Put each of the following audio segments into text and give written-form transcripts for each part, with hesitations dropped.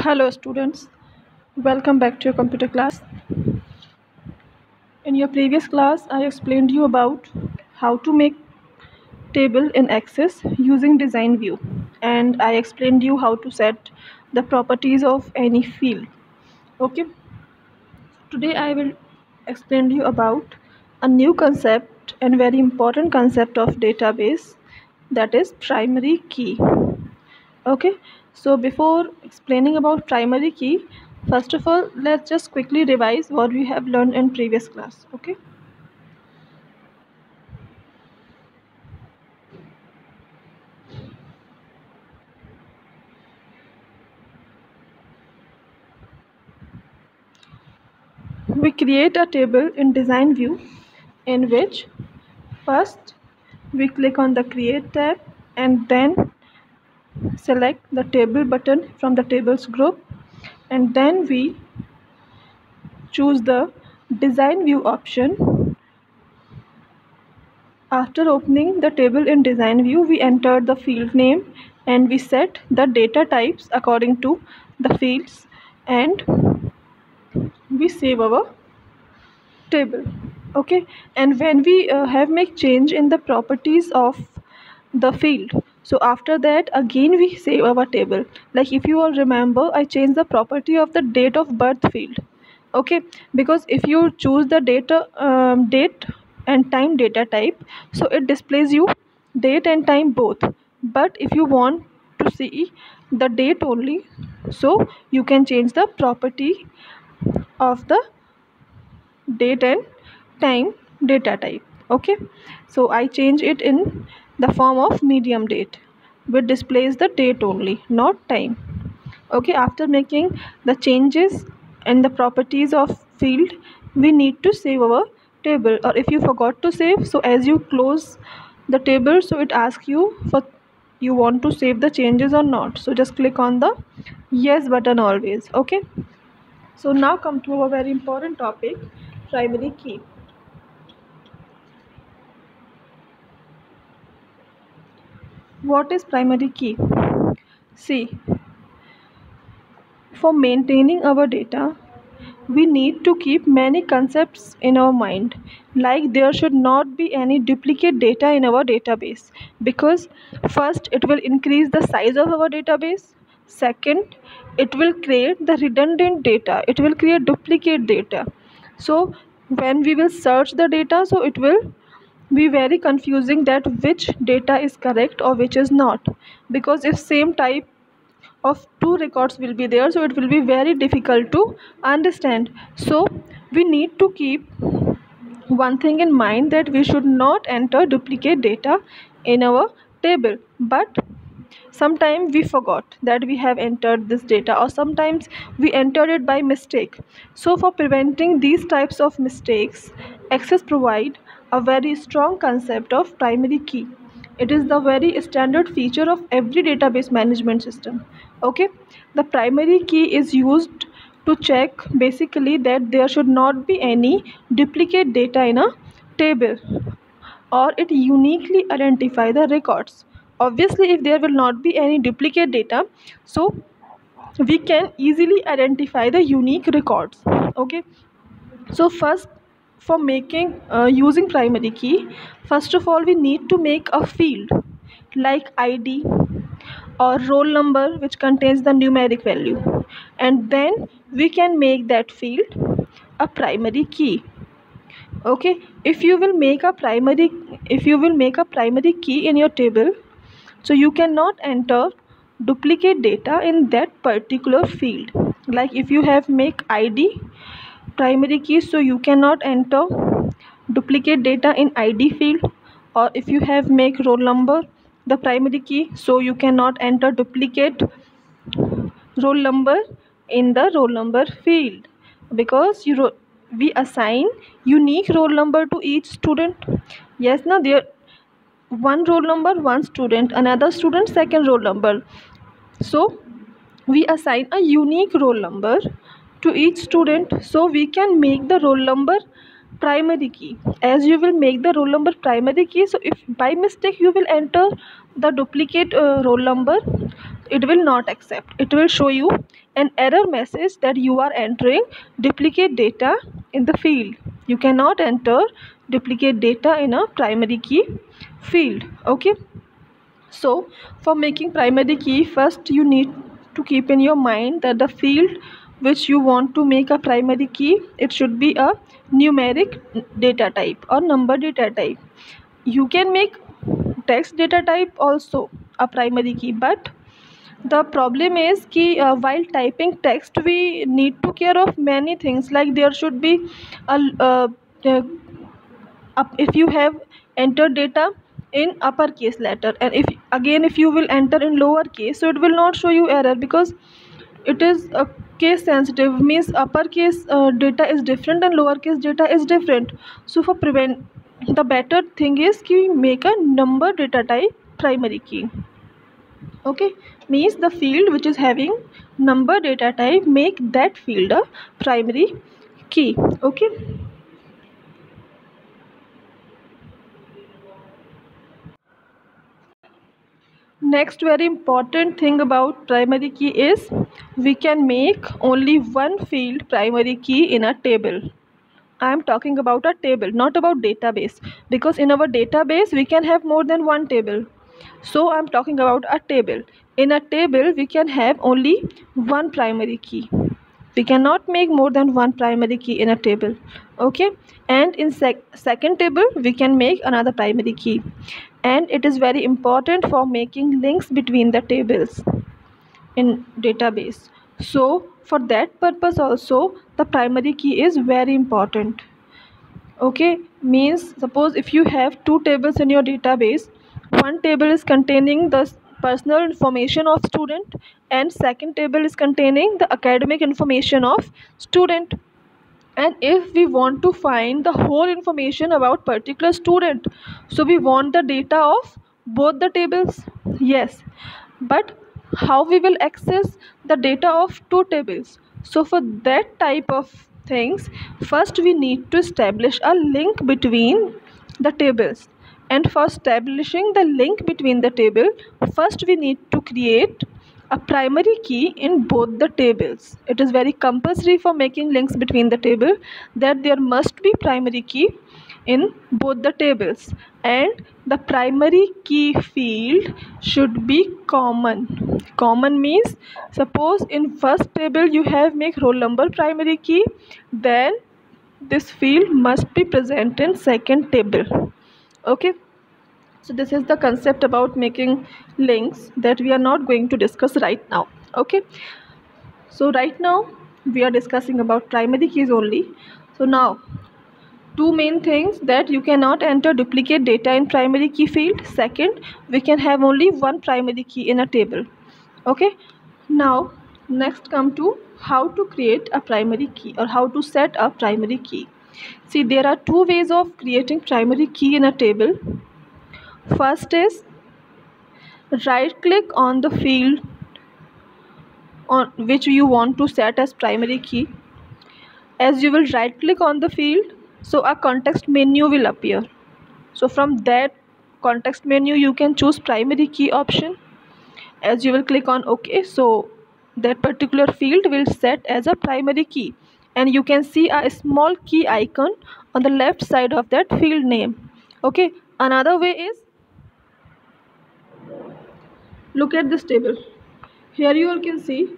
Hello students, welcome back to your computer class. In your previous class, I explained you about how to make table in Access using design view, and I explained you how to set the properties of any field. Okay, today I will explain you about a new concept and very important concept of database, that is primary key. Okay, so before explaining about primary key, first of all, let's just quickly revise what we have learned in previous class. Okay, we create a table in design view in which first we click on the create tab and then select the table button from the tables group, and then we choose the design view option. After opening the table in design view, we enter the field name and we set the data types according to the fields, and we save our table. Okay, and when we have make change in the properties of the field, so after that again we save our table. Like if you all remember, I changed the property of the date of birth field. Okay, because if you choose the date and time data type, so it displays you date and time both. But if you want to see the date only, so you can change the property of the date and time data type. Okay, so I change it in the form of medium date, which displays the date only, not time. Okay, after making the changes in the properties of field, we need to save our table. Or if you forgot to save, so as you close the table, so it asks you for you want to save the changes or not, so just click on the yes button always. Okay, so now come to a very important topic, primary key. What is primary key? See, for maintaining our data, we need to keep many concepts in our mind. Like there should not be any duplicate data in our database, because first it will increase the size of our database. Second, it will create the redundant data. It will create duplicate data. So when we will search the data, so it will be very confusing that which data is correct or which is not, because if same type of two records will be there, so it will be very difficult to understand. So we need to keep one thing in mind, that we should not enter duplicate data in our table. But sometimes we forgot that we have entered this data, or sometimes we entered it by mistake. So for preventing these types of mistakes, Access provide a very strong concept of primary key. It is the very standard feature of every database management system. Okay, the primary key is used to check basically that there should not be any duplicate data in a table, or it uniquely identify the records. Obviously if there will not be any duplicate data, so we can easily identify the unique records. Okay, so first, for making using primary key, first of all we need to make a field like id or roll number which contains the numeric value, and then we can make that field a primary key. Okay, if you will make a primary key in your table, so you cannot enter duplicate data in that particular field. Like if you have make id primary key, so you cannot enter duplicate data in id field. Or if you have make roll number the primary key, so you cannot enter duplicate roll number in the roll number field, because we assign unique roll number to each student. Yes, now there one roll number, one student, another student, second roll number. So we assign a unique roll number to each student, so we can make the roll number primary key. As you will make the roll number primary key, so if by mistake you will enter the duplicate roll number, it will not accept. It will show you an error message that you are entering duplicate data in the field. You cannot enter duplicate data in a primary key field. Okay, so for making primary key, first you need to keep in your mind that the field which you want to make a primary key, it should be a numeric data type or number data type. You can make text data type also a primary key, but the problem is कि while typing text we need to care of many things, like there should be a if you have entered data in uppercase letter, and if you will enter in lowercase, so it will not show you error because it is case sensitive, means uppercase data is different and lowercase data is different. So for prevent, the better thing is कि make a number data type primary key. Okay, means the field which is having number data type, make that field a primary key. Okay, next very important thing about primary key is we can make only one field primary key in a table. I am talking about a table, not about database, because in our database we can have more than one table. So I am talking about a table. In a table we can have only one primary key. We cannot make more than one primary key in a table. Okay, and in second table we can make another primary key, and it is very important for making links between the tables in database. So for that purpose also the primary key is very important. Okay, means suppose if you have two tables in your database, one table is containing the personal information of student and second table is containing the academic information of student, and if we want to find the whole information about particular student, so we want the data of both the tables. Yes, but how we will access the data of two tables? So for that type of things, first we need to establish a link between the tables, and for establishing the link between the table, first we need to create a primary key in both the tables. It is very compulsory for making links between the table that there must be primary key in both the tables, and the primary key field should be common. Common means suppose in first table you have make roll number primary key, then this field must be present in second table. Okay, so this is the concept about making links that we are not going to discuss right now. Okay, so right now we are discussing about primary keys only. So now two main things, that you cannot enter duplicate data in primary key field. Second, we can have only one primary key in a table. Okay, now next come to how to create a primary key or how to set a primary key. See, there are two ways of creating primary key in a table. First is right click on the field on which you want to set as primary key. As you will right click on the field, so a context menu will appear. So from that context menu you can choose primary key option. As you will click on OK, so that particular field will set as a primary key, and you can see a small key icon on the left side of that field name. Okay, another way is, look at this table. Here you all can see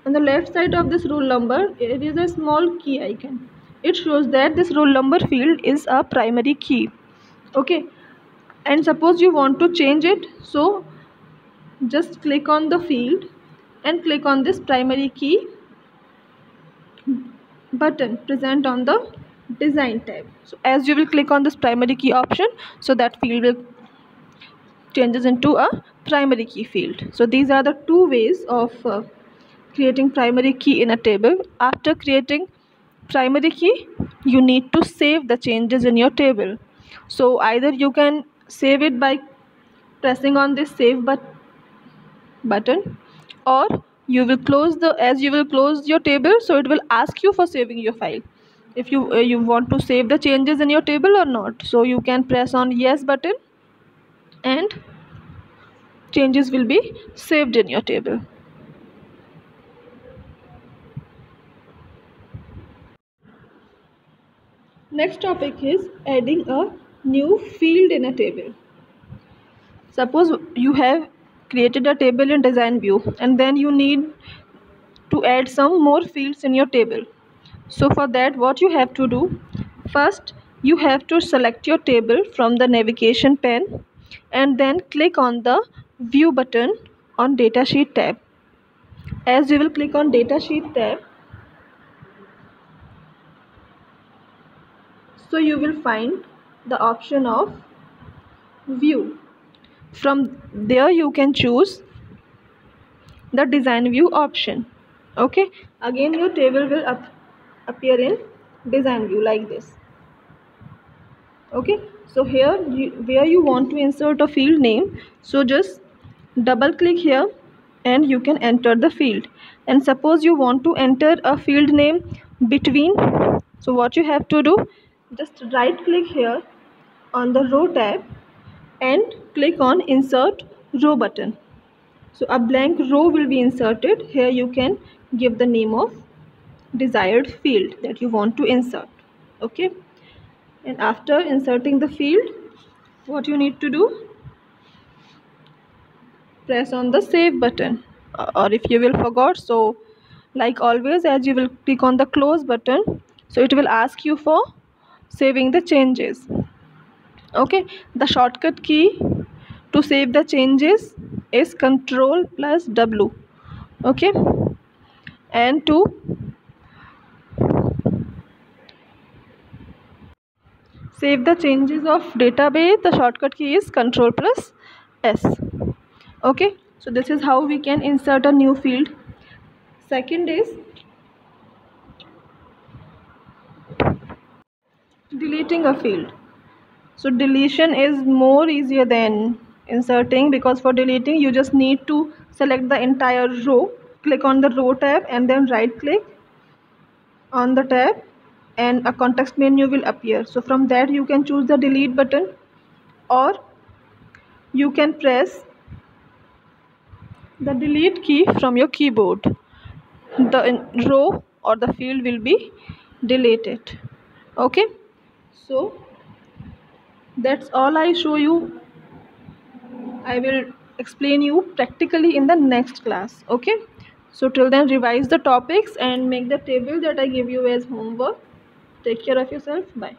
on the left side of this roll number it is a small key icon. It shows that this roll number field is a primary key. Okay, and suppose you want to change it, so just click on the field and click on this primary key button present on the design tab. So as you will click on this primary key option, so that field will changes into a primary key field. So these are the two ways of creating primary key in a table. After creating primary key, you need to save the changes in your table. So either you can save it by pressing on this save button, or you will close as you will close your table, so it will ask you for saving your file if you want to save the changes in your table or not. So you can press on yes button, and changes will be saved in your table. Next topic is adding a new field in a table. Suppose you have created a table in design view and then you need to add some more fields in your table. So for that, what you have to do, first you have to select your table from the navigation pane and then click on the view button on datasheet tab. As you will click on datasheet tab, so you will find the option of view. From there you can choose the design view option. Okay, again your table will appear in design view like this. Okay, so here where you want to insert a field name, so just double click here and you can enter the field. And suppose you want to enter a field name between, so what you have to do, just right click here on the row tab and click on insert row button. So a blank row will be inserted. Here you can give the name of desired field that you want to insert. Okay, and after inserting the field, what you need to do, press on the save button. Or if you will forgot, so like always, as you will click on the close button, so it will ask you for saving the changes. Okay, the shortcut key to save the changes is Ctrl+W. Okay, and to save the changes of database, the shortcut key is Ctrl+S. Okay, so this is how we can insert a new field. Second is deleting a field. So deletion is more easier than inserting, because for deleting you just need to select the entire row, click on the row tab and then right click on the tab and a context menu will appear. So from that you can choose the delete button, or you can press the delete key from your keyboard. The row or the field will be deleted. Okay, so that's all I show you. I will explain you practically in the next class. Okay, so till then revise the topics and make the table that I give you as homework. Take care of yourself. Bye.